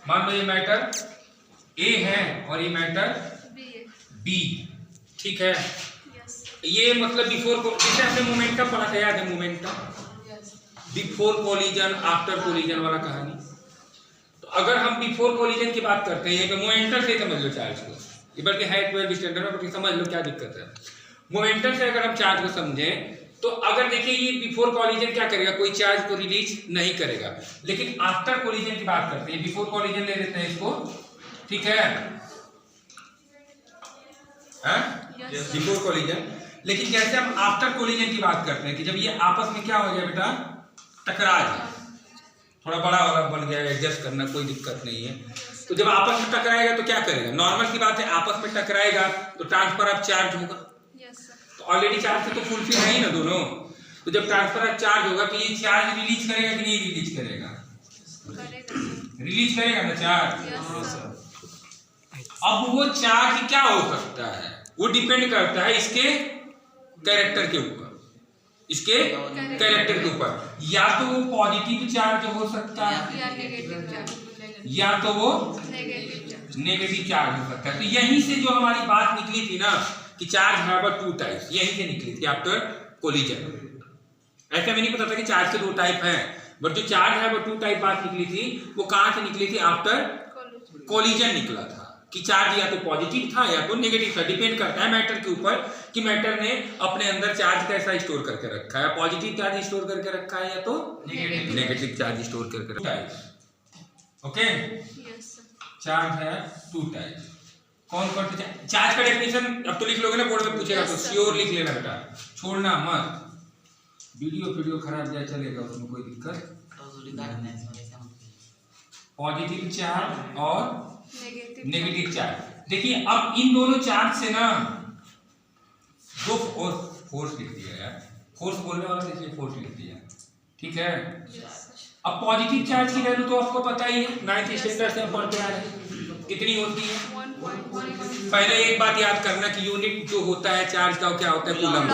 मान लो ये मैटर ए है और ये मैटर बी, ठीक है। ये मतलब बिफोर, जैसे हमने मोमेंटम पढ़ा था, याद है momentum, before collision after collision वाला कहानी। तो अगर हम बिफोर कोलिजन की बात करते हैं, तो मोमेंटम से समझ लो चार्ज को, ये बल्कि है 12 स्टैंडर्ड में, समझ लो क्या दिक्कत है। मोमेंटम से अगर हम चार्ज को समझें तो अगर देखिए ये बिफोर कोलिजन क्या करेगा, कोई चार्ज को रिलीज नहीं करेगा, लेकिन आफ्टर कोलिजन की बात करते हैं, बिफोर कोलिजन ले लेते हैं इसको, ठीक है, बिफोर कोलिजन। लेकिन जैसे हम आफ्टर कोलिजन की बात करते हैं कि जब ये आपस में क्या हो गया बेटा, टकरा जाए, थोड़ा बड़ा वाला बन गया, एडजस्ट करना कोई दिक्कत नहीं है। तो जब आपस में टकराएगा तो क्या करेगा, नॉर्मल सी बात है, आपस में टकराएगा तो ट्रांसफर ऑफ चार्ज होगा। तो ऑलरेडी चार्ज से तो फुलफिल है ही ना दोनों। तो जब ट्रांसफर ऑफ चार्ज होगा तो ये चार्ज रिलीज करेगा कि नहीं रिलीज करेगा, रिलीज करेगा ना चार्ज। अब वो चार्ज क्या हो सकता है, वो डिपेंड करता है इसके कैरेक्टर के ऊपर, इसके कैरेक्टर के ऊपर। या तो वो पॉजिटिव चार्ज हो सकता है या तो वो नेगेटिव चार्ज हो सकता है। तो यहीं से जो हमारी बात निकली थी ना कि चार्ज हैव टू टाइप्स, यहीं से निकली थी आफ्टर कोलिजन। ऐसा मैं नहीं पता था कि चार्ज के दो टाइप हैं, बट जो चार्ज हैव टू टाइप बात निकली थी वो कहां से निकली थी, आफ्टर कोलिजन निकला था कि चार्ज या तो पॉजिटिव था या तो नेगेटिव था। डिपेंड करता है मैटर के ऊपर कि मैटर ने अपने अंदर चार्ज कैसा स्टोर करके रखा है, पॉजिटिव चार्ज स्टोर करके रखा है या तो नेगेटिव चार्ज स्टोर करके रखा है। ओके, चार्ज है टू टाइप। कौन कौन से चार्ज का डेफिनेशन अब तो लिख लोगे ना, बोर्ड में पूछेगा तो श्योर लिख लेना बेटा, छोड़ना मत। वीडियो खराब जाए चलेगा, उसमें कोई दिक्कत। पॉजिटिव चार्ज और नेगेटिव चार्ज। देखिए अब इन दोनों चार्ज से ना दो फोर्स लिख दिया यार, फोर्स बोलने वाला इसलिए फोर्स लिख दिया, ठीक है। अब पॉजिटिव चार्ज की वैल्यू तो आपको पता ही है, 9th स्टैंडर्ड से हम पढ़ते आ रहे हैं, कितनी होती है। पहले एक बात याद करना कि यूनिट जो होता है चार्ज का क्या होता है, कूलम,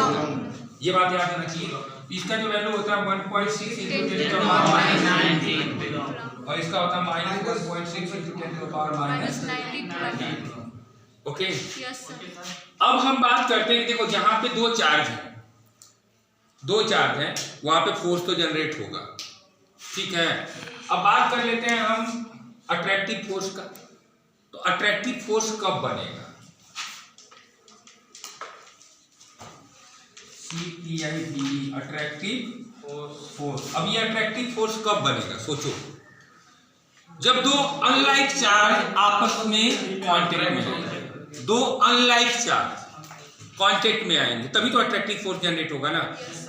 ये बात याद होना चाहिए। इसका जो वैल्यू होता है 1.6 × 10⁻⁹ और इसका होता है -1.6 × 10⁻⁹। ओके, अब हम बात करते हैं, देखो जहां पे दो चार्ज हैं वहां पे फोर्स तो जनरेट होगा, ठीक है। अब बात कर लेते हैं हम अट्रैक्टिव फोर्स का। तो अट्रैक्टिव फोर्स कब बनेगा, CTIVE, अट्रैक्टिव फोर्स। अब ये अट्रैक्टिव फोर्स कब बनेगा, सोचो, जब दो अनलाइक चार्ज आपस में कांटेक्ट में आएंगे, दो अनलाइक चार्ज कांटेक्ट में आएंगे तभी तो अट्रैक्टिव फोर्स जनरेट होगा ना।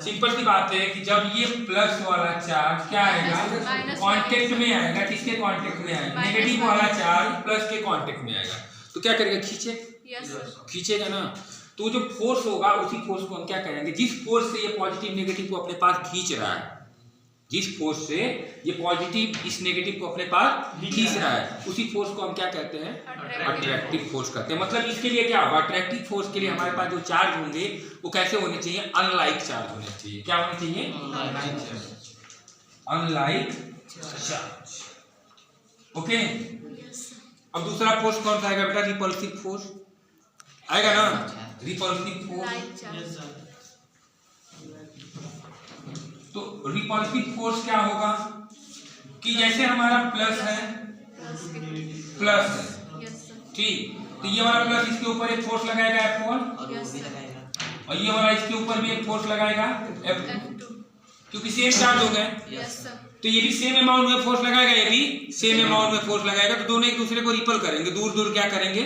सिंपल सी बात है कि जब ये प्लस वाला चार्ज क्या आएगा, कांटेक्ट में आएगा, किसके कांटेक्ट में आएगा, नेगेटिव वाला चार्ज प्लस के कांटेक्ट में आएगा, तो क्या करेगा, खींचेगा ना। तो जो फोर्स होगा उसी फोर्स को हम क्या कहेंगे, जिस फोर्स से ये पॉजिटिव नेगेटिव को अपने पास खींच रहा है, जिस फोर्स से ये पॉजिटिव इस नेगेटिव को अपने पास खींच रहा है, उसी फोर्स को हम क्या कहते हैं, अट्रैक्टिव फोर्स कहते हैं। मतलब इसके लिए क्या होगा, अट्रैक्टिव फोर्स के लिए हमारे पास जो चार्ज होंगे वो कैसे होने चाहिए, अनलाइक चार्ज होने चाहिए। क्या होने चाहिए, अनलाइक चार्ज। ओके, अब दूसरा फोर्स कौन सा आएगा बेटा, रिपल्सिव फोर्स आएगा ना, रिपल्सिव फोर्स। तो रिपल्सिव फोर्स क्या होगा कि जैसे हमारा प्लस है, ठीक, तो ये वाला प्लस इसके ऊपर एक फोर्स लगाएगा F1 और ये वाला इसके ऊपर भी एक फोर्स लगाएगा F2, क्योंकि सेम चार्ज हो गए। तो ये भी सेम अमाउंट में फोर्स लगाएगा, ये भी सेम अमाउंट में फोर्स लगाएगा, तो दोनों एक दूसरे को रिपल करेंगे, दूर दूर क्या करेंगे,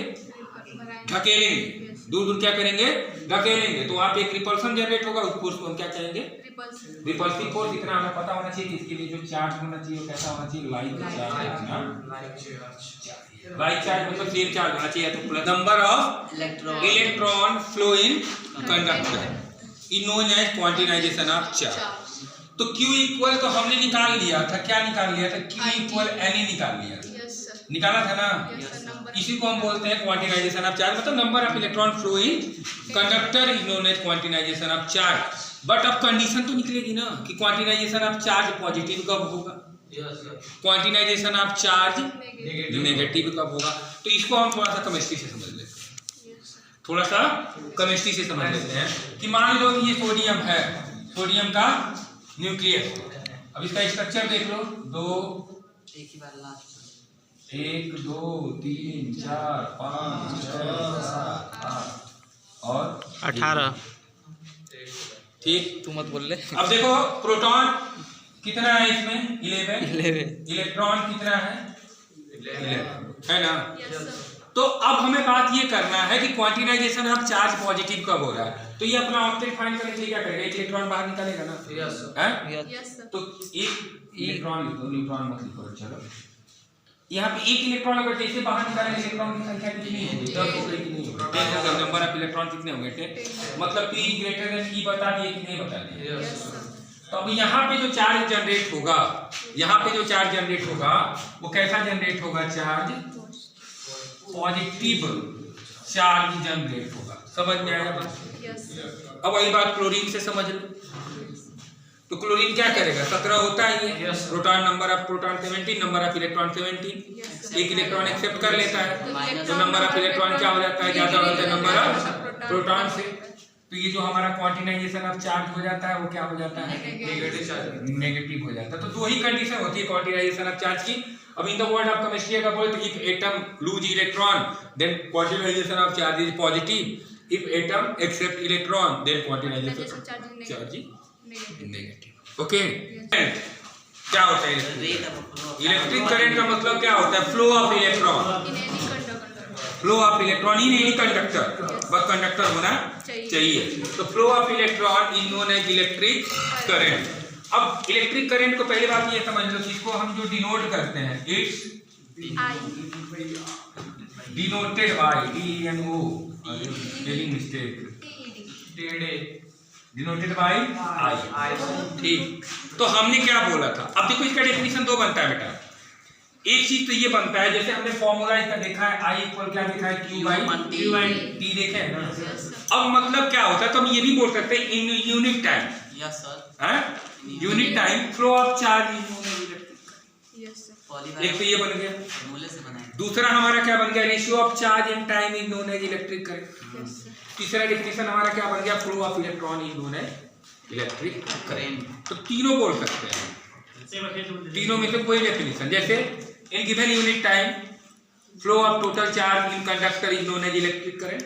धकेलेंगे, दूर दूर क्या करेंगे, धकेलेंगे। तो वहां पे एक रिपल्सन जनरेट होगा, उस फोर्स को हम क्या कहेंगे, रिपल्सिव फोर्स। इतना हमें पता होना चाहिए कि इसके लिए जो चार्ज होना चाहिए वो कैसा होना चाहिए, लाइक चार्ज, मतलब सेम चार्ज होना चाहिए। तो number of electron flow in conductor is known as quantization of charge. तो Q इक्वल तो हमने निकाल लिया था, क्या निकाल लिया था, Q इक्वल NE निकाल लिया था, निकाला था ना। इसी को हम बोलते हैं क्वांटिनाइजेशन ऑफ चार्ज, मतलब number of electron flow in conductor is known as quantization of charge. But अब कंडीशन तो निकलेगी ना कि क्वांटिनाइजेशन ऑफ चार्ज पॉजिटिव कब होगा, क्वांटिनाइजेशन ऑफ चार्ज नेगेटिव कब होगा। तो इसको हम थोड़ा सा केमिस्ट्री से समझ लेते हैं, थोड़ा सा केमिस्ट्री से समझ लेते हैं कि मान लो कि ये सोडियम है, सोडियम का न्यूक्लियस। अब इसका स्ट्रक्चर देख लो, 1 2 3 4 5 6 7 8 और 18। ठीक, तू मत बोल ले। अब देखो प्रोटॉन कितना है इसमें, 11। इलेक्ट्रॉन कितना है, 11 है ना। तो अब हमें बात ये करना है कि क्वांटिनाइजेशन ऑफ चार्ज पॉजिटिव कब हो रहा है। तो ये अपना ऑक्टेट फाइंड करने के लिए क्या करेगा, एक इलेक्ट्रॉन बाहर निकालेगा ना। तो एक इलेक्ट्रॉन लिखो, न्यूट्रॉन मत लिखो। चलो यहाँ पे एक इलेक्ट्रॉन अगर जैसे बाहर निकालेंगे, इलेक्ट्रॉन की संख्या कितनी होगी, 10 हो गई कि नहीं होगी, 10 होगा। नंबर ऑफ इलेक्ट्रॉन कितने होंगे, 10। मतलब P ग्रेटर देन E बता दिए कि नहीं बता दिए। तो अब यहाँ पे जो चार्ज जनरेट होगा, यहाँ पे जो चार्ज जनरेट होगा वो कैसा जनरेट होगा, चार्ज पॉजिटिव चार्ज जनरेट होगा। समझ में आया बात। अब वही बात क्लोरीन से समझ लो। तो क्लोरीन क्या करेगा, 17 होता ही है। Proton number of proton 17, number of electron 17। एक इलेक्ट्रॉन एक्सेप्ट कर लेता है, तो नंबर ऑफ इलेक्ट्रॉन क्या हो जाता है, ज्यादा होता है नंबर ऑफ प्रोटॉन से। तो ये जो हमारा क्वांटिनाइजेशन ऑफ चार्ज हो जाता है वो क्या हो जाता है, नेगेटिव हो जाता है। तो दो ही कंडीशन होती है क्वांटिनाइजेशन ऑफ चार्ज की। अब in the word of chemistry अगर बोले तो if atom lose electron then quantization of charge is positive, if atom accept electron then quantization charge is negative. Okay, क्या होता है इलेक्ट्रिक करंट का मतलब क्या होता है, flow of electron, flow of electron in any conductor, बस conductor होना चाहिए। तो flow of electron is known as electric current. अब इलेक्ट्रिक करंट को पहली बात ये समझ लो, इसको हम जो डिनोट करते हैं, it's denoted by DNO, spelling mistake, denoted by I। ठीक, तो हमने क्या बोला था। अब देखो इसका डेफिनेशन दो बनता है बेटा। एक चीज तो ये बनता है, जैसे हमने फॉर्मूला इसका देखा है, I इक्वल क्या देखा है, Q/T देखे है ना। अब मतलब क्या होता है, तो हम ये भी बोल सकते हैं in unit time, yes sir, unit time flow of charge in electric. एक तो ये बन गया। दूसरा हमारा क्या बन गया, ratio of charge in time is known as electric current. तीसरा डेफिनेशन हमारा क्या बन गया, flow of electron is known as electric current. तो तीनों बोल सकते हैं, तीनों में से कोई डेफिनेशन। जैसे in given unit time flow of total charge in conductor is known as electric current.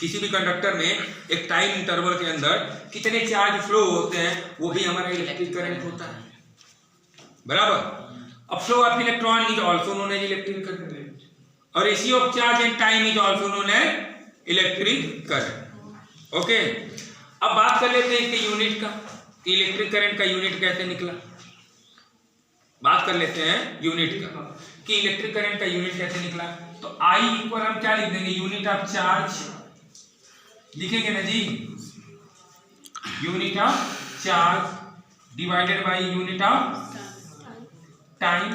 किसी भी कंडक्टर में एक टाइम इंटरवल के अंदर कितने चार्ज फ्लो होते हैं वो भी हमारा इलेक्ट्रिक करंट होता है, बराबर। अब flow of electron is also known as electric current और ratio of charge in time is also known as electric current. Okay, अब बात कर लेते हैं इसके यूनिट का, इलेक्ट्रिक करंट का यूनिट कैसे निकला। बात कर लेते हैं यूनिट का कि इलेक्ट्रिक करंट का यूनिट कैसे निकला। तो I इक्वल हम क्या लिख देंगे, यूनिट ऑफ चार्ज लिखेंगे ना जी, unit of charge divided by unit of time.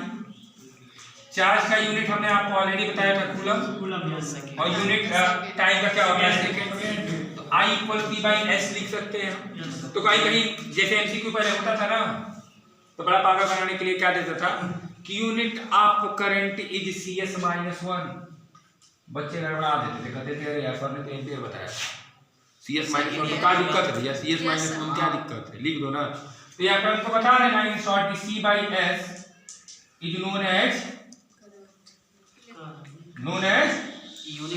Charge का यूनिट हमने आपको ऑलरेडी बताया था कूलम, और यूनिट टाइम का क्या होता है, सेकंड। तो I इक्वल P/S लिख सकते हैं। तो कहीं कहीं जैसे MCQ पहले होता था ना, तो बड़ा पागल बनाने के लिए क्या देता था कि unit of current is CS-1। बच्चे गड़बड़ा देते थे, कहते थे अरे यार सर ने तो एम्पियर बताया, CS-1 तो क्या दिक्कत है भैया, CS-1 क्या दिक्कत है, लिख दो ना। तो यहाँ पर हमको बता देना in short C/S is known as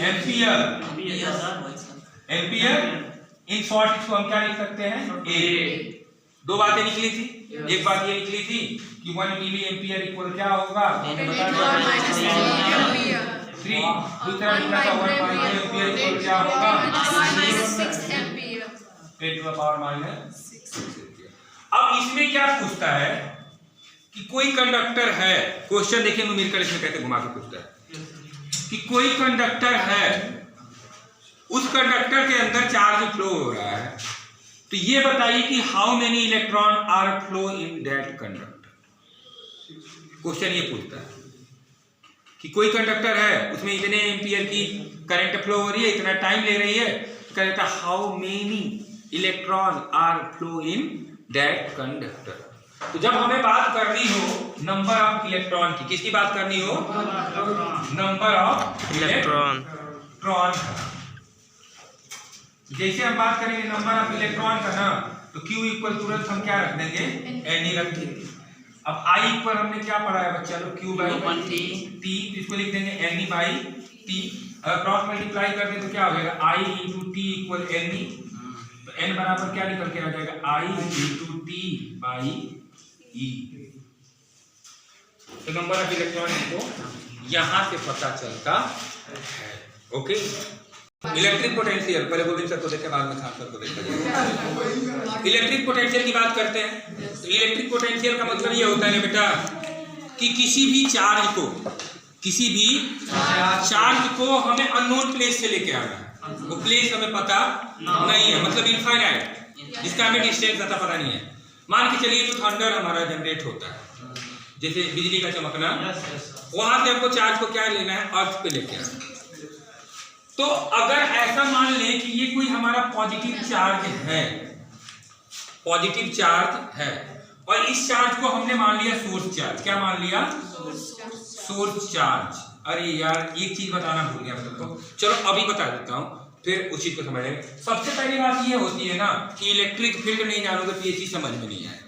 ampere. Ampere in short इसको हम क्या लिख सकते हैं, A। दो बातें निकली थी, एक बात ये निकली थी कि 1 मिली एम्पियर इक्वल क्या होगा, 3। दूसरा निकला था 1 माइक्रो एम्पियर इक्वल क्या होगा, 10⁻⁶ एम्पियर। अब इसमें क्या पूछता है कि कोई कंडक्टर है, क्वेश्चन देखिए न्यूमेरिकल इसमें कैसे घुमा के पूछता है कि कोई कंडक्टर है, उस कंडक्टर के अंदर चार्ज फ्लो हो रहा है, तो ये बताइए कि how many electron are flow in that conductor. Question ये पूछता है कि कोई कंडक्टर है, उसमें इतने एम्पियर की करंट फ्लो हो रही है, इतना टाइम ले रही है, तो कहता है how many electron are flow in that conductor. तो जब हमें बात करनी हो नंबर ऑफ इलेक्ट्रॉन की, किसकी बात करनी हो? Number of electron. जैसे हम बात करेंगे नंबर ऑफ इलेक्ट्रॉन का ना, तो Q इक्वल तुरंत हम क्या रख देंगे? N रख देंगे। अब I इक्वल हमने क्या पढ़ा है बच्चा लोग? Q बाई T, इसको लिख देंगे N बाई T। अगर क्रॉस मल्टीप्लाई कर दें तो क्या हो जाएगा? I into T equal N। तो N बराबर क्या निकल के आ जाएगा? I into T by E। तो नंबर ऑफ इलेक्ट्रॉन को यहां से पता चलता है। ओके, इलेक्ट्रिक पोटेंशियल पहले गोविंद सर को देखे, बाद में खान सर को देखा। इलेक्ट्रिक पोटेंशियल की बात करते हैं। तो इलेक्ट्रिक पोटेंशियल का मतलब ये होता है ना बेटा कि किसी भी चार्ज को हमें अननोन प्लेस से लेके आना है। वो प्लेस हमें पता नहीं है, मतलब इनफाइनाइट, जिसका हमें डिस्टेंस पता नहीं है। मान के चलिए जो थंडर हमारा जनरेट होता है, जैसे बिजली का चमकना, वहां से हमको चार्ज को क्या लेना है? अर्थ पे लेके आना। तो अगर ऐसा मान लें कि ये कोई हमारा पॉजिटिव चार्ज है और इस चार्ज को हमने मान लिया सोर्स चार्ज। क्या मान लिया? Source charge. अरे यार एक चीज बताना भूल गया मैं तुमको, चलो अभी बता देता हूँ, फिर उस चीज को समझेंगे। सबसे पहली बात ये होती है ना कि इलेक्ट्रिक फील्ड नहीं जानोगे तो ये चीज समझ में नहीं आएगा।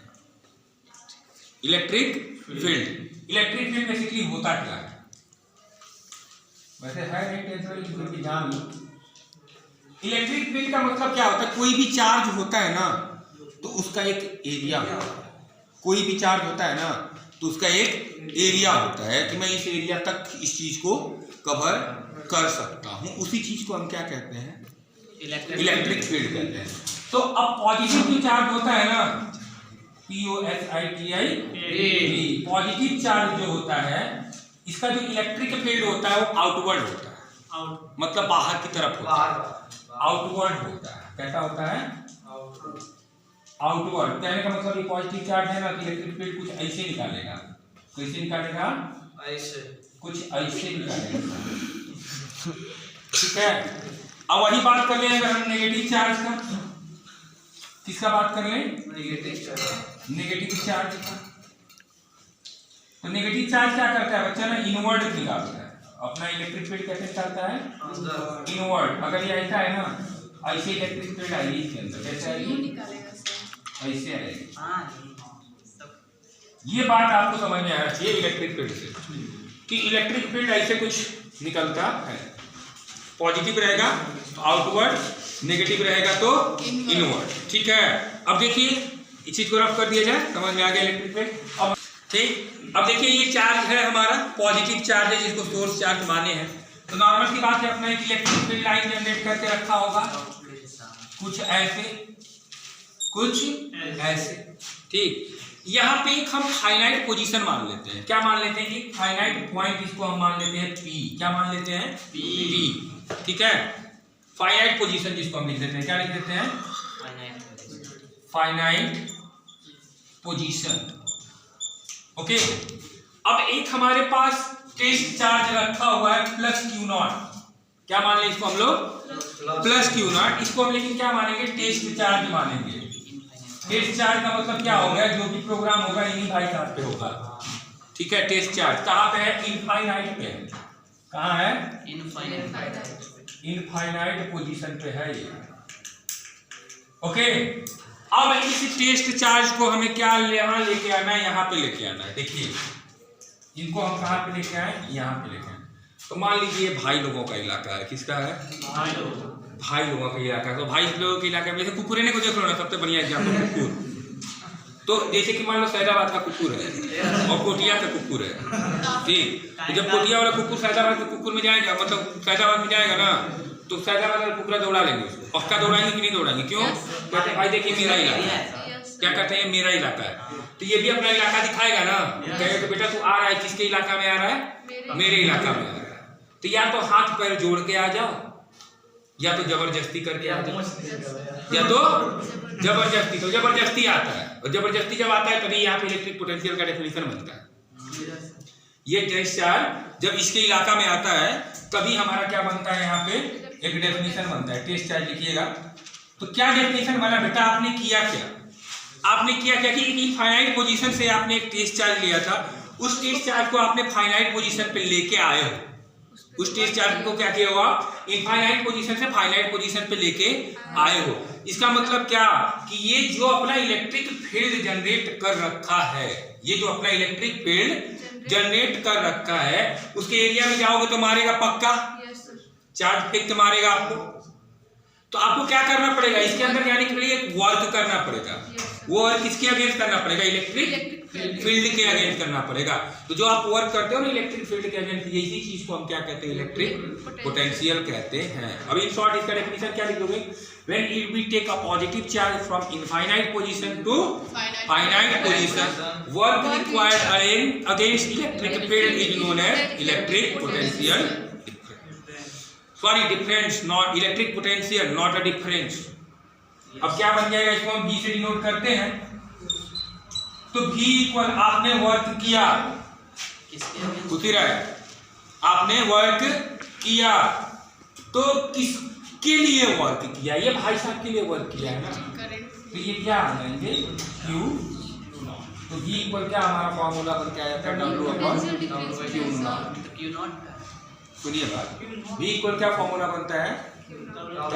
इलेक्ट्रिक फील्ड बेसिकली होता क्या है? वैसे है नहीं टेंशन की जान लो। इलेक्ट्रिक फील्ड का मतलब क्या होता है? कोई भी चार्ज होता है ना तो उसका एक एरिया होता है। कोई भी चार्ज होता है ना तो उसका एक एरिया होता है कि मैं इस एरिया तक इस चीज को कवर कर सकता हूं। उसी चीज को हम क्या कहते हैं? इलेक्ट्रिक फील्ड कहते हैं। तो अब पॉजिटिव जो चार्ज होता है ना, POSITIV, पॉजिटिव चार्ज जो होता है इसका जो इलेक्ट्रिक फील्ड होता है वो आउटवर्ड होता है, मतलब बाहर की तरफ होता है, आउटवर्ड होता है। कैसा होता है? आउटवर्ड। कहने का मतलब ये पॉजिटिव चार्ज है ना, इलेक्ट्रिक फील्ड कुछ ऐसे निकालेगा। कैसे निकालेगा? ऐसे, कुछ ऐसे निकालेगा। ठीक है। अब वही बात कर लें अगर हम नेगेटिव चार्ज का। किसका बात कर लें? नेगेटिव चार्ज का। तो नेगेटिव चार्ज क्या करता है बच्चा ना? इनवर्ड निकालता है। अपना इलेक्ट्रिक फील्ड कैसे निकालता है? इनवर्ड। अगर ये ऐसा है ना, ऐसे इलेक्ट्रिक फील्ड आएगी इसके अंदर। कैसे आएगी? ऐसे आएगी। ये बात आपको समझ में आना चाहिए इलेक्ट्रिक फील्ड से, कि इलेक्ट्रिक फील्ड ऐसे कुछ निकलता है। पॉजिटिव रहेगा तो आउटवर्ड, नेगेटिव रहेगा तो इनवर्ड। ठीक है। अब देखिए इस चीज को रफ कर दिया जाए, समझ में आ गया इलेक्ट्रिक फील्ड। अब ठीक, अब देखिए ये चार्ज है हमारा, पॉजिटिव चार्ज है जिसको सोर्स चार्ज माने हैं। तो नॉर्मल सी बात है, अपना एक इलेक्ट्रिक फील्ड लाइन जनरेट करके रखा होगा, कुछ ऐसे कुछ ऐसे। ठीक, यहाँ पे एक हम फाइनाइट पोजीशन मान लेते हैं। क्या मान लेते हैं? एक फाइनाइट पॉइंट, इसको हम मान लेते हैं P। क्या मान लेते हैं? P। ठीक है, फाइनाइट पोजीशन जिसको हम लिख देते हैं, क्या लिख देते हैं? Finite position. ओके। अब एक हमारे पास टेस्ट चार्ज रखा हुआ है प्लस Q0। क्या मान लें इसको हम लोग? Plus Q0। इसको हम लेकिन क्या मानेंगे? टेस्ट चार्ज मानेंगे। टेस्ट चार्ज का मतलब क्या होगा? जो भी प्रोग्राम होगा इन्हीं भाई साहब पे होगा। ठीक है। टेस्ट चार्ज कहाँ पे है? इनफाइनाइट पे। कहाँ है? इनफाइनाइट पोजीशन पे है ये। ओके। अब इस टेस्ट चार्ज को हमें क्या यहाँ लेके आना है? यहाँ पे लेके आना है। देखिए इनको हम कहाँ पे लेके आए? यहाँ पे लेके आए। तो मान लीजिए भाई लोगों का इलाका है। किसका है? भाई लोगों का इलाका है। तो भाई लोगों के इलाके में जैसे कुकुरे को देख लो ना, सबसे बढ़िया एग्जाम्पल कुकुर। तो जैसे कि मान लो सैदाबाद का कुकुर है और कोटिया का कुकुर है। ठीक, तो जब कोटिया वाला कुकुर सैदाबाद के कुकुर में जाएगा, मतलब सैदाबाद में जाएगा ना, तो सैदाबाद वाला कुकुरा दौड़ा लेंगे उसको। पक्का दौड़ाएंगे कि नहीं दौड़ाएंगे? क्यों? कहते हैं भाई देखिए मेरा इलाका है। क्या कहते हैं? मेरा इलाका है। तो ये भी अपना इलाका दिखाएगा ना, कहेगा तो बेटा तू आ रहा है, किसके इलाका में आ रहा है? मेरे इलाका में आ रहा है। तो या तो हाथ पैर जोड़ के आ जाओ, या तो जबरदस्ती करके आ जाओ, या तो जबरदस्ती। तो जबरदस्ती आता है, और जबरदस्ती जब आता है तभी यहाँ पे इलेक्ट्रिक पोटेंशियल का डेफिनेशन बनता है। ये टेस्ट चार्ज जब इसके इलाका में आता है तभी हमारा क्या बनता है? यहाँ पे एक डेफिनेशन बनता है। टेस्ट चार्ज लिखिएगा। तो क्या डेफिनेशन बना बेटा? आपने किया क्या? आपने किया क्या कि इनफाइनाइट पोजीशन से आपने एक टेस्ट चार्ज लिया था, उस टेस्ट चार्ज को आपने फाइनाइट पोजीशन पे लेके आए हो। उस टेस्ट चार्ज को क्या किया हुआ, इनफाइनाइट पोजीशन से फाइनाइट पोजीशन पे लेके आए हो। इसका मतलब क्या कि ये जो अपना इलेक्ट्रिक फील्ड जनरेट कर रखा है, ये जो अपना इलेक्ट्रिक फील्ड जनरेट कर रखा है, उसके एरिया में जाओगे तो मारेगा पक्का, चार्ज फेंक के मारेगा आपको। तो आपको क्या करना पड़ेगा, इसके अंदर जाने के लिए एक वर्क करना पड़ेगा। वो वर्क किसके अगेंस्ट करना पड़ेगा, इलेक्ट्रिक फील्ड के अगेंस्ट करना पड़ेगा। तो जो आप वर्क करते हो ना इलेक्ट्रिक फील्ड के अगेंस्ट, इसी चीज को हम क्या कहते हैं, इलेक्ट्रिक पोटेंशियल कहते हैं। अब इन शॉर्ट इसका डेफिनेशन क्या लिखोगे, when it we take a positive charge from infinite position to finite position, work required against electric field is known as electric potential difference. Sorry, difference, not electric potential, not a difference. अब क्या बन जाएगा, इसको हम V से denote करते हैं। तो V इक्वल आपने वर्क किया, उसी रहा है, आपने वर्क किया तो किसके लिए वर्क किया, ये भाई साहब के लिए वर्क किया है ना, तो ये क्या आ जाएंगे Q। तो V इक्वल क्या हमारा फॉर्मूला बन के आया था, W/Q0। सुनिए बात, V इक्वल क्या फॉर्मूला बनता है,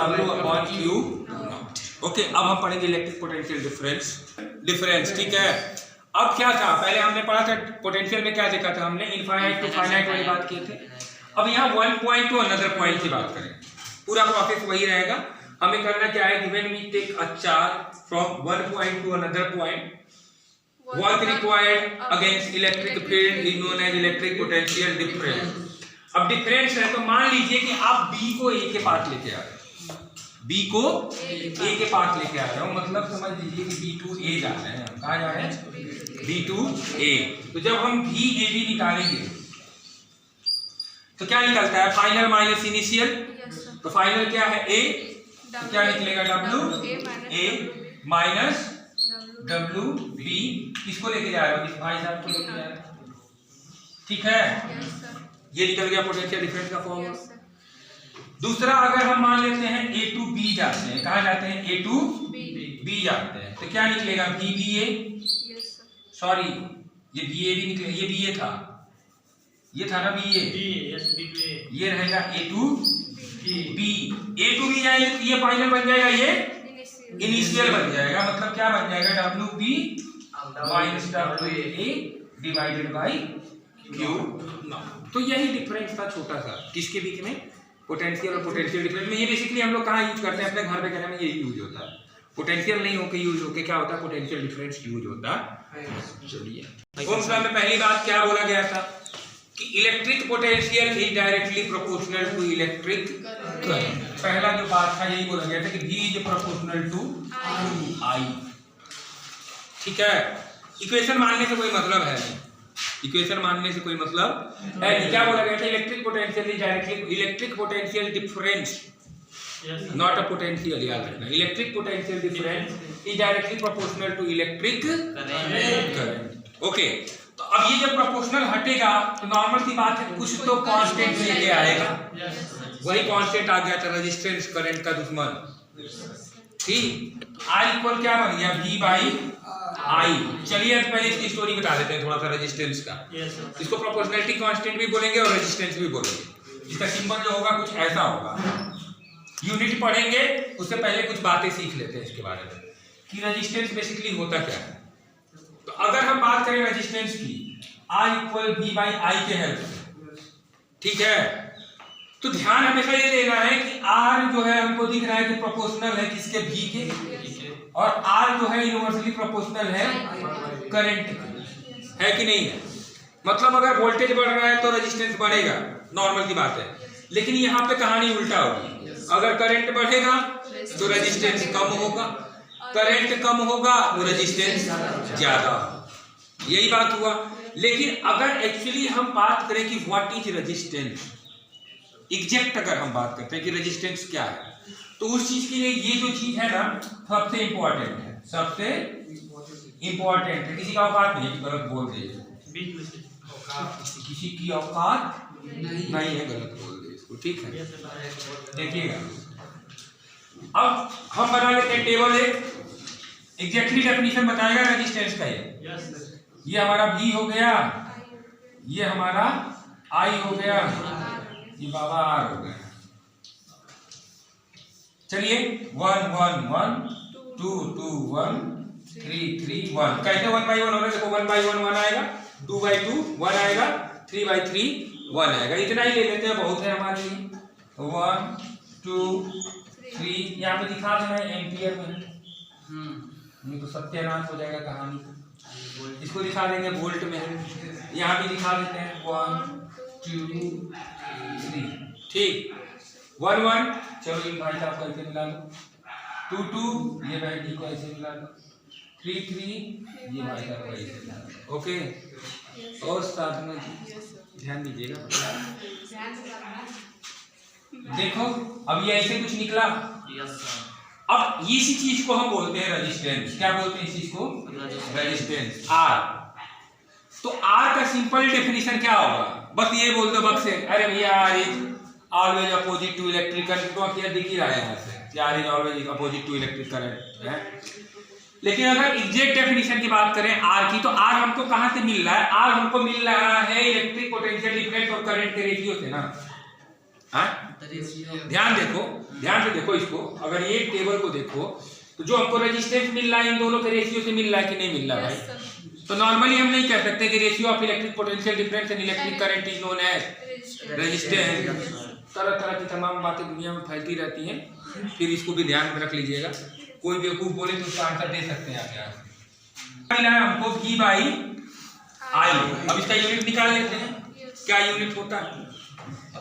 W/Q0। ओके, अब हम पढ़ेंगे इलेक्ट्रिक पोटेंशियल डिफरेंस। ठीक है, अब क्या था, पहले हमने पढ़ा था पोटेंशियल में क्या देखा था हमने, इनफाइनाइट टू फाइनाइट वाली बात किए थे। अब यहाँ one point to another point की बात करें, पूरा प्रोसेस वही रहेगा। हमें करना क्या है, when we take a charge from one point to another point, work required against electric field is known as electric potential difference. अब डिफरेंस है तो मान लीजिए कि आप B को A के पास लेके आ रहे हो, B को A के पास लेके आ रहे हो, मतलब समझ लीजिए कि B to A जा रहे हैं, कहाँ जा रहे हैं, B to A। तो जब हम VAB निकालेंगे तो क्या निकलता है, फाइनल माइनस इनिशियल। तो फाइनल क्या है A, तो क्या निकलेगा WA माइनस WB। किसको लेके जा रहे हो, इस भाई साहब को लेके जा रहे हो, ठीक है। ये निकल गया पोटेंशियल डिफरेंस का फॉर्मूला। दूसरा, अगर हम मान लेते हैं A to B जाते हैं, कहाँ जाते हैं, A to B जाते हैं, तो क्या निकलेगा, VBA, सॉरी ये BA भी निकलेगा, ये BA था, ये था ना BA, ये रहेगा A to B। A to B जाएगा तो ये फाइनल बन जाएगा, ये इनिशियल बन जाएगा, मतलब क्या बन जाएगा, WB minus WA divided by Q0। तो यही डिफरेंस था छोटा सा, किसके बीच में, पोटेंशियल और पोटेंशियल डिफरेंस में। ये बेसिकली हम लोग कहाँ यूज करते हैं, अपने घर पे कहने में यही यूज होता है। पोटेंशियल नहीं होके यूज होके क्या होता है, पोटेंशियल डिफरेंस यूज होता है। चलिए, ओम्स लॉ में पहली बात क्या बोला गया था कि electric potential is directly proportional to electric current. पहला जो बात था यही बोला गया था कि V is proportional to I। ठीक है, इक्वेशन मानने से कोई मतलब है नहीं, इक्वेशन मानने से कोई मतलब है नहीं। क्या बोला गया था, electric potential is directly, electric potential difference, not a potential, याद रखना, electric potential difference is directly proportional to electric current. Okay, तो अब ये जब प्रोपोर्शनल हटेगा तो नॉर्मल सी बात है, कुछ तो कांस्टेंट लेके आएगा। वही कांस्टेंट आ गया था रेजिस्टेंस, करंट का दुश्मन। ठीक, R इक्वल क्या बन गया, V/I। चलिए पहले इसकी स्टोरी बता देते हैं थोड़ा सा रेजिस्टेंस का। इसको प्रोपोर्शनलिटी कांस्टेंट भी बोलेंगे और रेजिस्टेंस भी बोलेंगे। इसका सिंबल जो होगा कुछ ऐसा होगा। यूनिट पढ़ेंगे उससे पहले कुछ बातें सीख लेते हैं इसके बारे में कि रेजिस्टेंस बेसिकली होता क्या है। तो अगर हम बात करें रेजिस्टेंस की, R इक्वल V/I के हेल्प से, ठीक है, तो ध्यान हमेशा ये देना है कि R जो है हमको दिख रहा है कि प्रोपोर्शनल है किसके, V के, और R जो है यूनिवर्सली प्रोपोर्शनल है करंट के, है कि नहीं है। मतलब अगर वोल्टेज बढ़ रहा है तो रेजिस्टेंस बढ़ेगा, नॉर्मल की बात है। लेकिन यहाँ पे कहानी उल्टा होगी, अगर करंट बढ़ेगा तो रेजिस्टेंस कम होगा, करंट कम होगा तो रेजिस्टेंस ज्यादा, यही बात हुआ। लेकिन अगर एक्चुअली हम बात करें कि व्हाट इज रेजिस्टेंस, एग्जैक्ट अगर हम बात करते हैं कि रेजिस्टेंस क्या है, तो उस चीज के लिए ये जो चीज है ना सबसे इंपॉर्टेंट है, सबसे इंपॉर्टेंट है। किसी का औकात नहीं है कि गलत बोल दे, किसी की औकात नहीं है गलत बोल दे इसको, ठीक है। देखिएगा, अब हम बना लेते हैं टेबल एक, एग्जैक्टली डेफिनेशन बताएगा रेजिस्टेंस का ये हमारा V हो गया, ये हमारा I हो गया, ये बाबा R हो गया। चलिए 1 1 1 2 2 1 3 3 1 कैसे 1 by 1 होगा? देखो 1 by 1 1 आएगा, 2 by 2 1 आएगा, 3 by 3 1 आएगा। इतना ही ले लेते हैं, बहुत है हमारे लिए। 1 2 3 यहाँ पे दिखा देना है एम्पियर में, नहीं तो सत्यानाश हो जाएगा कहानी का। इसको दिखा देंगे वोल्ट में, यहाँ भी दिखा देते हैं 1 2 3 ठीक। 1 1 चलो इन भाई साहब को ऐसे मिला लो, 2 2 ये भाई डी को ऐसे मिला लो, 3 3 ये भाई साहब को ऐसे मिला लो। ओके, और साथ में ध्यान दीजिएगा। देखो अब ये ऐसे कुछ निकला। अब इसी चीज को हम बोलते हैं रेजिस्टेंस। क्या बोलते हैं इस चीज को? रेजिस्टेंस। आर। तो आर का सिंपल डेफिनेशन क्या होगा? बस ये बोल दो बस से, अरे भैया R is always opposite to electric current. तो क्या दिख ही रहा है यहाँ से, R is always opposite to electric current है। लेकिन अगर एग्जैक्ट डेफिनेशन की बात करें आर की, तो आर हमको कहाँ से मिल रहा है? आर हमको मिल रहा है इलेक्ट्रिक पोटेंशियल डिफरेंस और करंट के रेशियो से ना। ध्यान देखो, ध्यान से देखो इसको। अगर ये टेबल को देखो तो जो हमको रेजिस्टेंस मिल रहा है इन दोनों के रेशियो से मिल रहा है कि नहीं मिल रहा भाई? तो नॉर्मली हम नहीं कह सकते कि ratio of electric potential difference and electric current is known as resistance. तरह तरह की तमाम बातें दुनिया में फैलती रहती हैं, फिर इसको भी ध्यान में रख लीजिएगा। कोई बेवकूफ बोले तो उसका आंसर दे सकते हैं आप यहाँ। हमको V by I। अब इसका यूनिट निकाल लेते हैं, क्या यूनिट होता है?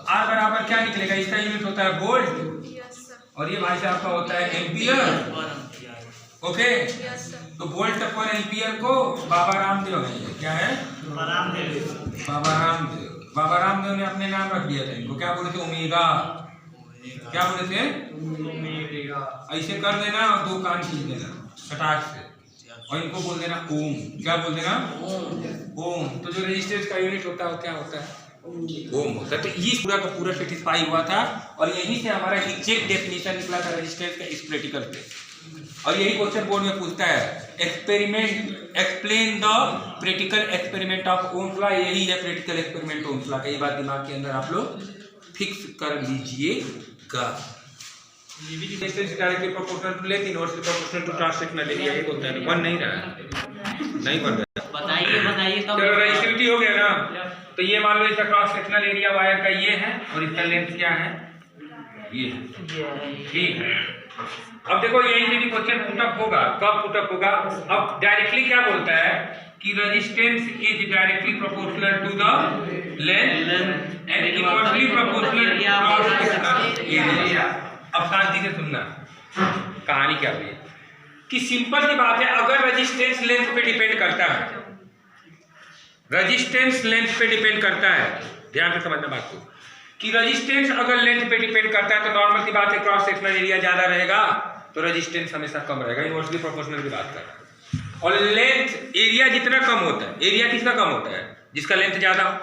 आर बराबर क्या निकलेगा? इसका यूनिट होता है वोल्ट और ये भाई साहब का होता है एम्पियर। ओके, तो वोल्ट पर एम्पियर को बाबा रामदेव है, क्या है? बाबा रामदेव। बाबा रामदेव ने अपने नाम रख दिया था इनको, क्या बोले थे? ओमेगा। क्या बोले थे? ओमेगा। ऐसे कर देना और दो कान खींच देना सटाक से और इनको बोल देना ओम। क्या बोल देना? ओम। तो जो रेजिस्टेंस का यूनिट होता है क्या होता है? ओम होता है। तो ये पूरा का पूरा सेटिस्फाई हुआ था और यहीं से हमारा एग्जैक्ट डेफिनेशन निकला था रेजिस्टेंस का इस प्रैक्टिकल पे। और यही क्वेश्चन बोर्ड में पूछता है, experiment explain the practical experiment of Ohm's law. यही है प्रैक्टिकल एक्सपेरिमेंट ओम्स लॉ का। ये बात दिमाग के अंदर आप लोग फिक्स कर लीजिएगा। Resistance directly proportional to length, inversely proportional to trans sectional area. ये बोलता है बन नहीं रहा है, नहीं बन रहा। बताइए तब। चलो रेजिस्टिविटी हो गया ना। तो ये मान लो इसका क्रॉस सेक्शनल एरिया वायर का ये है और इसका लेंथ क्या है? ये ठीक है। अब देखो यहीं से भी क्वेश्चन पुटअप होगा। कब पुटअप होगा? अब डायरेक्टली क्या बोलता है कि resistance is directly proportional to the length and inversely proportional to cross sectional area. अब शांति से सुनना, कहानी क्या हुई कि सिंपल सी बात है, अगर रेजिस्टेंस लेंथ पे डिपेंड करता है, रेजिस्टेंस लेंथ पे डिपेंड करता है, ध्यान से समझना बात को, कि रेजिस्टेंस अगर लेंथ पे डिपेंड करता है तो नॉर्मल सी बात है क्रॉस सेक्शनल एरिया ज्यादा रहेगा तो रेजिस्टेंस हमेशा कम रहेगा। इनवर्सली प्रोपोर्शनल की बात कर रहा है। और लेंथ एरिया जितना कम होता है, एरिया किसका कम होता है? जिसका लेंथ ज्यादा हो।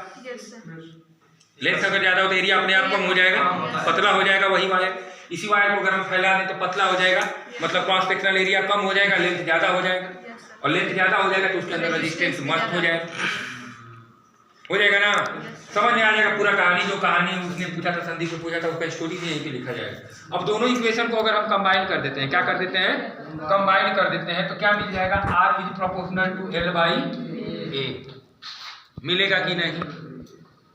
लेंथ अगर ज्यादा हो तो एरिया अपने आप कम हो जाएगा, पतला हो जाएगा वही वायर। इसी वायर को अगर हम फैला दें तो पतला हो जाएगा, मतलब क्रॉस सेक्शनल एरिया कम हो जाएगा, लेंथ ज्यादा हो जाएगा। और लेंथ ज्यादा हो जाएगा तो उसके अंदर रेजिस्टेंस मस्त हो जाएगा ना। समझ में आ जाएगा पूरा कहानी। जो कहानी उसने पूछा था, संदीप को पूछा था, उसका स्टोरी भी यहीं पे लिखा जाएगा। अब दोनों इक्वेशन को अगर हम कंबाइन कर देते हैं, क्या कर देते हैं? कंबाइन कर देते हैं, तो क्या मिल जाएगा? R is proportional to L by A. मिलेगा कि नहीं?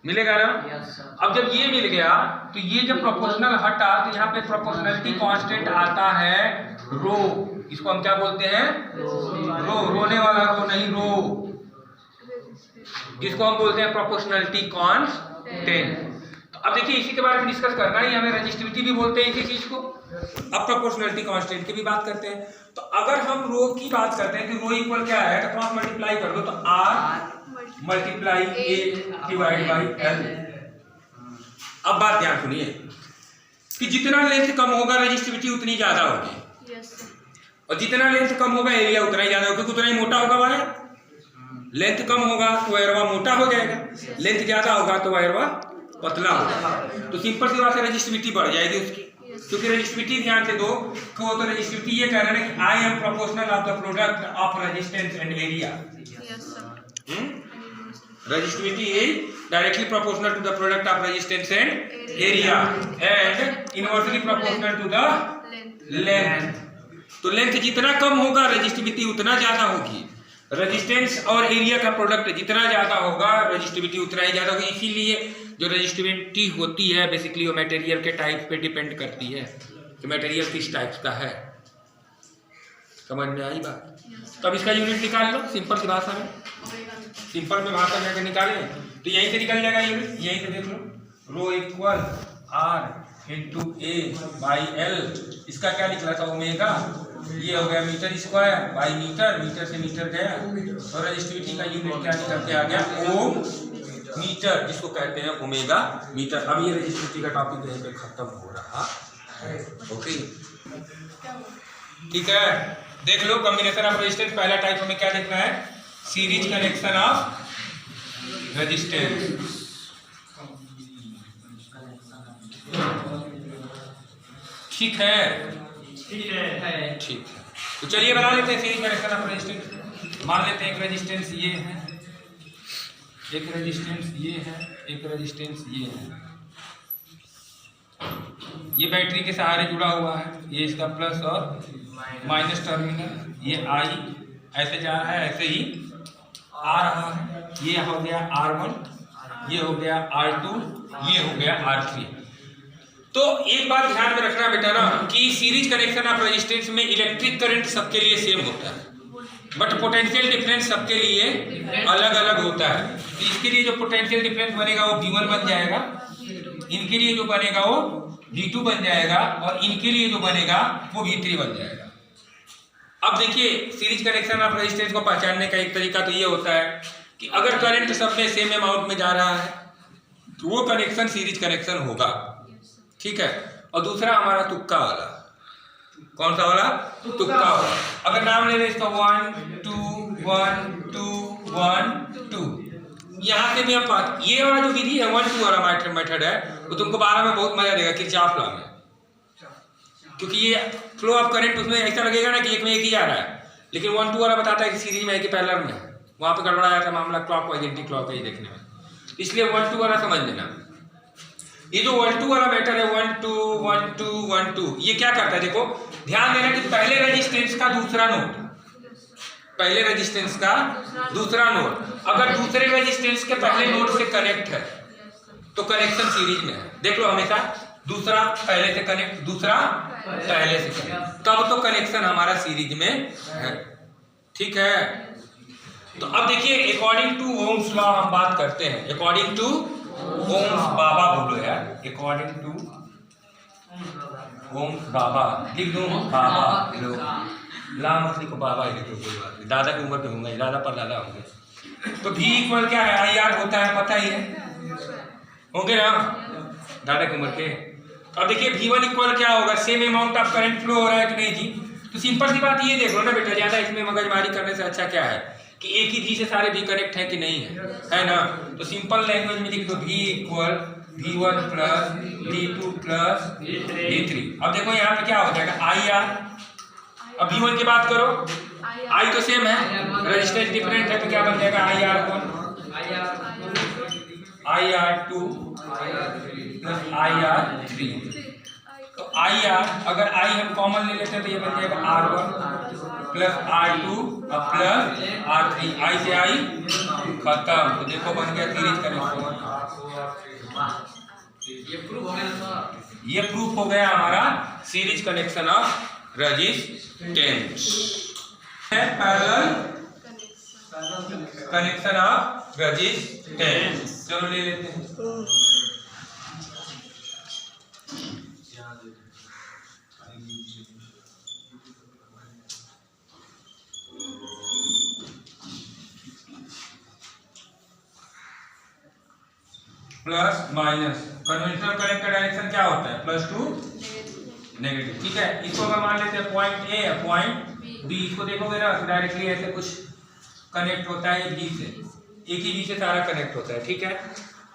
मिलेगा ना। अब जब ये मिल गया तो ये जब प्रोपोर्शनल हटा तो यहाँ पे प्रोपोर्शनलिटी कांस्टेंट आता है रो। इसको हम क्या बोलते हैं? रो। रोने वाला रो नहीं, रो, जिसको हम बोलते हैं प्रोपोर्शनलिटी कांस्टेंट। तो अब देखिए इसी के बारे में डिस्कस करना ही, हमें रेजिस्टिविटी भी बोलते हैं इसी चीज को। अब प्रोपोर्शनलिटी कांस्टेंट की भी बात करते हैं। तो अगर हम रो की बात करते हैं कि रो इक्वल क्या है, तो क्रॉस मल्टीप्लाई कर लो तो R multiply A divide by L. अब बात ध्यान सुनिए कि जितना लेंथ कम होगा रेजिस्टिविटी उतनी ज्यादा होगी, और जितना लेंथ कम होगा एरिया उतना ही ज्यादा होगा, क्योंकि उतना ही मोटा होगा वायर। लेंथ कम होगा तो वायरवा मोटा हो जाएगा, लेंथ ज्यादा होगा तो वायरवा पतला हो जाएगा। तो सिंपल सी बात है रेजिस्टिविटी बढ़ जाएगी उसकी। क्योंकि रजिस्टिविटी ध्यान से दो तो रजिस्टिविटी ये कह रहा है कि I am proportional of the product of resistance and area. Resistivity is directly proportional to the product of resistance and area and inversely proportional to the length। तो लेंथ जितना कम होगा रेजिस्टिविटी उतना ज्यादा होगी। रेजिस्टेंस और एरिया का product जितना ज्यादा होगा रेजिस्टिविटी उतना ही ज्यादा होगी। इसीलिए जो रेजिस्टिविटी होती है बेसिकली वो मटेरियल के टाइप पे डिपेंड करती है कि मटेरियल किस टाइप का है। समझ में आई बात? तो अब इसका यूनिट निकाल लो सिंपल सी भाषा में। सिंपल में भाषा में अगर निकालें तो यहीं से निकल जाएगा यूनिट। यहीं से देख लो rho equal R into A by L. इसका क्या निकला था ओमेगा, ये हो गया metre square by metre, metre से मीटर गया और रेजिस्टिविटी का यूनिट क्या निकल के आ गया ओम मीटर, जिसको कहते हैं ओमेगा मीटर। अब ये रेजिस्टिविटी का टॉपिक यहीं पे खत्म हो रहा है। ओके ठीक है, देख लो कॉम्बिनेशन ऑफ रेजिस्टेंस। पहला टाइप हमें क्या देखना है, सीरीज कनेक्शन ऑफ रेजिस्टेंस। ठीक है ठीक है, तो चलिए बना लेते हैं सीरीज कनेक्शन ऑफ रेजिस्टेंस। मान लेते हैं एक रेजिस्टेंस ये है, एक रेजिस्टेंस ये है, एक रेजिस्टेंस ये है। ये बैटरी के सहारे जुड़ा हुआ है, ये इसका प्लस और माइनस टर्मिनल। ये आई ऐसे जा रहा है, ऐसे ही आ रहा है। ये हो गया R1, ये हो गया R2, ये हो गया R3। तो एक बात ध्यान में रखना बेटा ना कि सीरीज कनेक्शन ऑफ रेजिस्टेंस में इलेक्ट्रिक करंट सबके लिए सेम होता है बट पोटेंशियल डिफरेंस सबके लिए अलग अलग होता है। तो इसके लिए जो पोटेंशियल डिफरेंस बनेगा वो V1 बन जाएगा, इनके लिए जो बनेगा वो V2 बन जाएगा और इनके लिए जो बनेगा वो V3 बन जाएगा। अब देखिए सीरीज कनेक्शन ऑफ रेजिस्टेंस को पहचानने का एक तरीका तो ये होता है कि अगर करंट सब में सेम अमाउंट में जा रहा है तो वो कनेक्शन सीरीज कनेक्शन होगा। ठीक है, और दूसरा हमारा तुक्का वाला, कौन सा वाला, तुक्का वाला। अगर नाम ले लें इसका 1 2 1 2 1 2, यहाँ से भी हम बात, ये वाला जो विधि है 1 2 वाला मेथड है वो तुमको 12 में बहुत मजा देगा किरचॉफ लॉ में, क्योंकि ये फ्लो ऑफ करंट उसमें ऐसा लगेगा ना कि एक में एक ही आ रहा है, लेकिन 1 2 वाला बताता है कि सीरीज में है कि पैरेलल में है। वहाँ पे गड़बड़ाया था मामला क्लॉकवाइज एंटी क्लॉकवाइज देखने में, इसलिए 1 2 वाला समझ लेना। ये जो 1 2 वाला मेथड है 1 2 1 2 1 2, ये क्या करता है देखो ध्यान देना कि पहले रेजिस्टेंस का दूसरा नोड, पहले रेजिस्टेंस का दूसरा नोड अगर दूसरे रेजिस्टेंस के पहले नोड से कनेक्ट है तो कनेक्शन सीरीज में है। देख लो हमेशा दूसरा पहले से कनेक्ट, दूसरा पहले से कनेक्ट, तब तो कनेक्शन हमारा सीरीज में है। ठीक है, तो अब देखिए अकॉर्डिंग टू ओम्स लॉ हम बात करते हैं। अकॉर्डिंग टू ओम्स बाबा बोलो यार, अकॉर्डिंग टू ओम्स बाबा लिख दो, बाबा लो ला मत लिखो, बाबा ही लिखो, कोई बात नहीं, दादा की उम्र पे होंगे, दादा पर दादा होंगे। तो V इक्वल क्या है, IR होता है, पता ही है, होंगे ना दादा की उम्र के। अब देखिए V1 इक्वल क्या होगा, same amount of current flow हो रहा है कि नहीं जी। तो सिंपल सी बात ये देख लो ना बेटा, ज्यादा इसमें मगजमारी करने से अच्छा क्या है कि एक ही V से सारे V कनेक्ट है कि नहीं है ना। तो सिंपल लैंग्वेज में लिख दो V equal V1 plus V2 plus V3। अब देखो यहाँ पे क्या हो जाएगा IR। अब V1 की बात करो, I तो सेम है, रेजिस्टेंस डिफरेंट है, तो क्या बन जाएगा IR1 IR2 प्लस IR3। तो IR अगर I हम कॉमन ले लेते हैं तो ये बन जाएगा R1 प्लस R2 और प्लस R3, I से I खत्म। तो देखो बन गया सीरीज कनेक्शन। ये प्रूफ हो गया हमारा सीरीज कनेक्शन ऑफ रेजिस्टेंस है, पैरेलल कनेक्शन ऑफ रेजिस्टेंस। चलो ले लेते हैं। प्लस माइनस, कन्वेंशनल करंट का डायरेक्शन क्या होता है, प्लस टू नेगेटिव। ठीक है, इसको अगर मान लेते हैं पॉइंट ए है पॉइंट बी, इसको देखोगे ना डायरेक्टली ऐसे कुछ कनेक्ट होता है बी से, एक ही बी से सारा कनेक्ट होता है। ठीक है,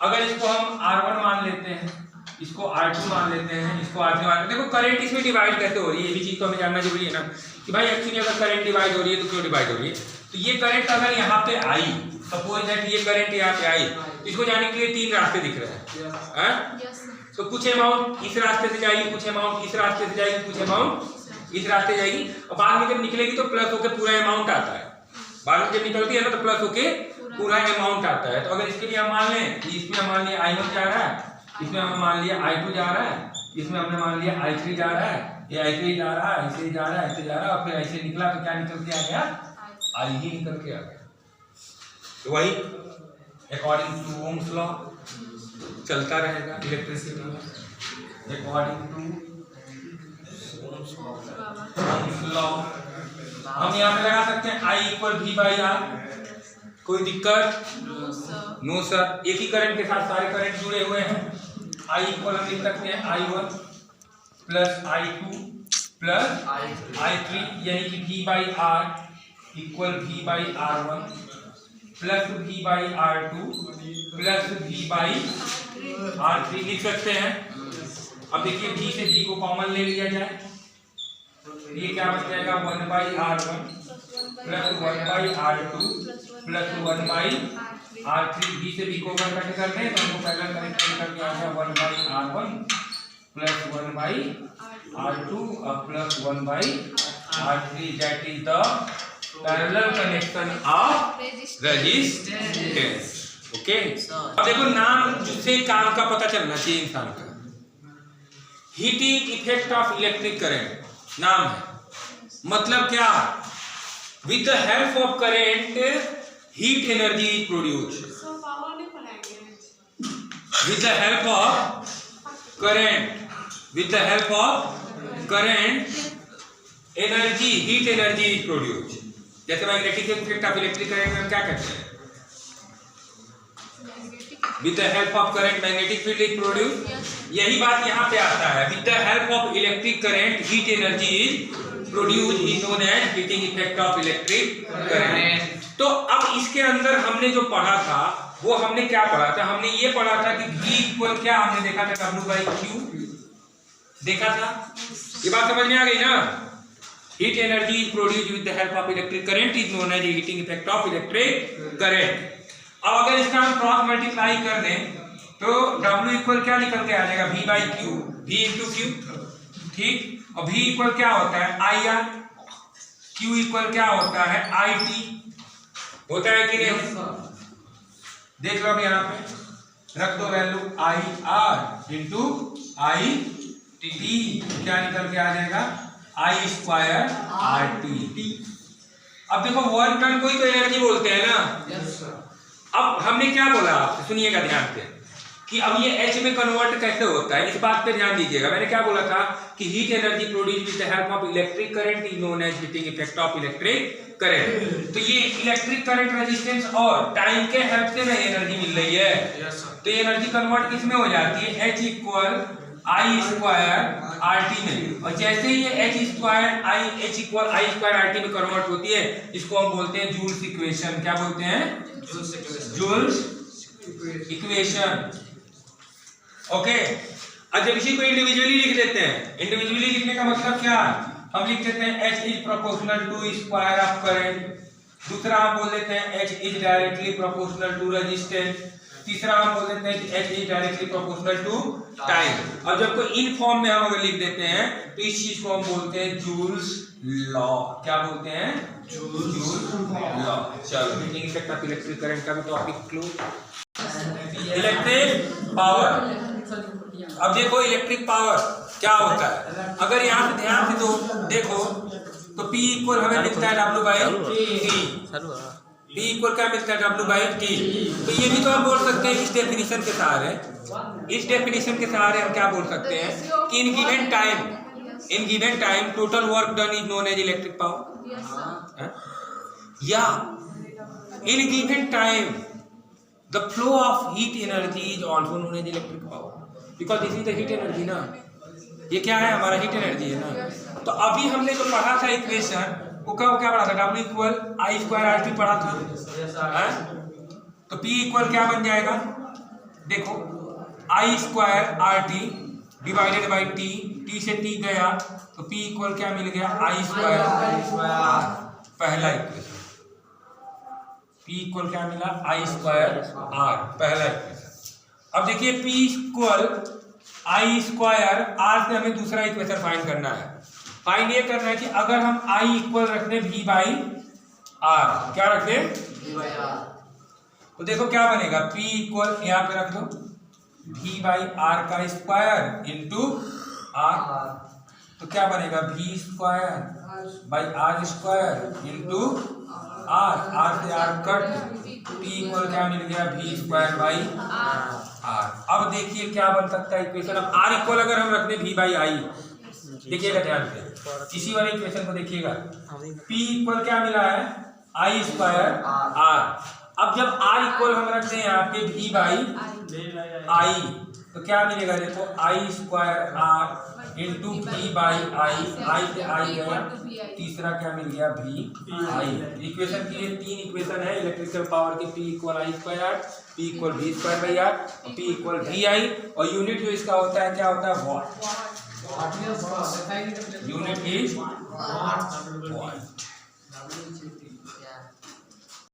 अगर इसको हम R1 मान लेते हैं, इसको R2 मान लेते हैं, इसको R3 मान लेते हैं। देखो करंट इसमें डिवाइड कैसे हो रही है, ये भी चीज तो हमें जानना जरूरी है ना कि भाई एक्चुअली अगर करंट डिवाइड हो रही है तो क्यों डिवाइड हो रही है। तो ये करंट अगर यहाँ पे आई, सपोज दैट ये करंट यहाँ पे आई, इसको जाने के लिए 3 रास्ते दिख रहे हैं। तो कुछ अमाउंट इस रास्ते से जाएगी, कुछ अमाउंट इस रास्ते से जाएगी, कुछ अमाउंट इस रास्ते जाएगी, और बाद में जब निकलेगी तो प्लस होके पूरा अमाउंट आता है। बाद में जब निकलती है ना तो प्लस होके पूरा अमाउंट आता है। तो अगर इसके लिए हम मान लें कि इसमें हम मान लिया I1 जा रहा है, इसमें हमने मान लिया I2 जा रहा है, इसमें हमने मान लिया I3 जा रहा है, ये I3 जा रहा है, ऐसे जा रहा है, ऐसे जा रहा है, और फिर ऐसे निकला तो क्या निकल के आ गया, I ही निकल के आ गया। तो वही अकॉर्डिंग टू ओम्स लॉ चलता रहेगा इलेक्ट्रिसिटी में, अकॉर्डिंग टू ओम्स लॉ। हम यहाँ पे लगा सकते हैं I इक्वल V/R, कोई दिक्कत नो सर। एक ही करंट के साथ सारे करंट जुड़े हुए हैं। I इक्वल हम लिख सकते हैं I1 plus I2 plus I3, यानी कि V/R equal V/R1 plus V/R2 plus V/R3 लिख सकते हैं। अब देखिए V से V को कॉमन ले लिया जाए, ये क्या बच जाएगा 1/R1 plus 1/R2 plus 1/R3। V से V को कट करते हैं तो हमको पहला कनेक्शन करके आ गया 1/R1 प्लस 1/R2 और plus 1/R3, that is the parallel connection of resistance. Okay, अब देखो नाम जिससे काम का पता चलना चाहिए इंसान का, heating effect of electric current नाम है। मतलब क्या, with the help of current heat energy is produced. With the help of current, with the help of current energy, heat energy is produced. जैसे magnetic effect of electric current में क्या कहते हैं, with the help of current magnetic field is produced. यही बात यहाँ पे आता है, with the help of electric current heat energy is produced is known as heating effect of electric current. तो अब इसके अंदर हमने जो पढ़ा था वो हमने क्या पढ़ा था, हमने ये पढ़ा था कि V इक्वल क्या हमने देखा था W/Q देखा था। ये बात समझ में आ गई ना, heat energy is produced with the help of electric current is known as heating effect of electric current. अब अगर इसका हम क्रॉस मल्टीप्लाई कर दें तो W इक्वल क्या निकल के आ जाएगा V/Q, V इंटू Q, ठीक। और V इक्वल क्या होता है IR, Q इक्वल क्या होता है IT, होता है कि नहीं। देख लो अब यहाँ पे रख दो वैल्यू IR इंटू IT, क्या निकल के आ जाएगा I² RT। अब देखो वर्क डन को ही तो एनर्जी बोलते हैं ना। अब हमने क्या बोला आपसे, सुनिएगा ध्यान से, कि अब ये H में कन्वर्ट कैसे होता है, इस बात पे ध्यान दीजिएगा। मैंने क्या बोला था कि heat energy produced with the help of electric current is known as heating effect of electric current. तो ये इलेक्ट्रिक करंट रेजिस्टेंस और टाइम के हेल्प से नहीं एनर्जी मिल रही है। तो ये एनर्जी कन्वर्ट किस में हो जाती है, H इक्वल I² RT में। और जैसे ही ये H इक्वल I² RT में कन्वर्ट होती है, इसको हम बोलते हैं जूल्स इक्वेशन। क्या बोलते हैं, जूल्स इक्वेशन। ओके, अब जब इसी को इंडिविजुअली लिख देते हैं, इंडिविजुअली लिखने का मतलब क्या, हम लिख देते हैं H is proportional to square of current. दूसरा हम बोल देते हैं H is directly proportional to resistance. तीसरा हम बोल देते हैं कि H is directly proportional to time. और जब कोई इन फॉर्म में हम अगर लिख देते हैं तो इस चीज को हम बोलते हैं जूल्स लॉ। क्या बोलते हैं, जूल्स लॉ। चलो, heating effect of electric current का भी टॉपिक क्लोज। Electric power. अब देखो इलेक्ट्रिक पावर क्या होता है, अगर यहाँ से ध्यान से तो देखो तो P इक्वल हमें मिलता है W/T। P इक्वल क्या मिलता है W/T। तो ये भी तो हम बोल सकते हैं इस डेफिनेशन के सहारे, इस डेफिनेशन के सहारे हम क्या बोल सकते हैं कि in given time total work done is known as electric power, या in given time the flow of heat energy is also known as electric power because this is the heat energy ना। ये क्या है, हमारा heat energy है ना। तो अभी हमने जो पढ़ा था इक्वेशन, वो क्या पढ़ा था, W इक्वल I² RT पढ़ा था, है? तो P इक्वल क्या बन जाएगा, देखो I square R T divided by T, T से टी गया तो पी इक्वल क्या मिल गया, आई स्क्वायर आर, पहला इक्वेशन। पी इक्वल क्या मिला, आई स्क्वायर आर, पहला इक्वेशन। अब देखिए P equal I square R से हमें दूसरा इक्वेशन फाइंड करना है। फाइंड ये करना है कि अगर हम आई इक्वल रख दें वी बाई आर, क्या रख दें, तो देखो क्या बनेगा, P इक्वल यहाँ पे रख दो V बाई आर का स्क्वायर इंटू आर, तो क्या बनेगा V square by R square into R, R से आर कट, P इक्वल क्या मिल गया, V स्क्वायर बाई आर। अब देखिए क्या बन सकता है इक्वेशन। अब R इक्वल अगर हम रख दें V बाई आई, देखिएगा ध्यान से, इसी वाले इक्वेशन को देखिएगा, P इक्वल क्या मिला है, आई स्क्वायर आर। अब जब R इक्वल हम रखते हैं यहाँ पे V बाई आई, तो क्या मिलेगा, देखो I square R into V by I, I से आई गया, तीसरा क्या मिल गया, V आई। इक्वेशन की ये तीन इक्वेशन है इलेक्ट्रिकल पावर की, P equal I square, P equal V square by R, P equal V I, और यूनिट जो इसका होता है क्या होता है, वॉट, यूनिट इज वॉट।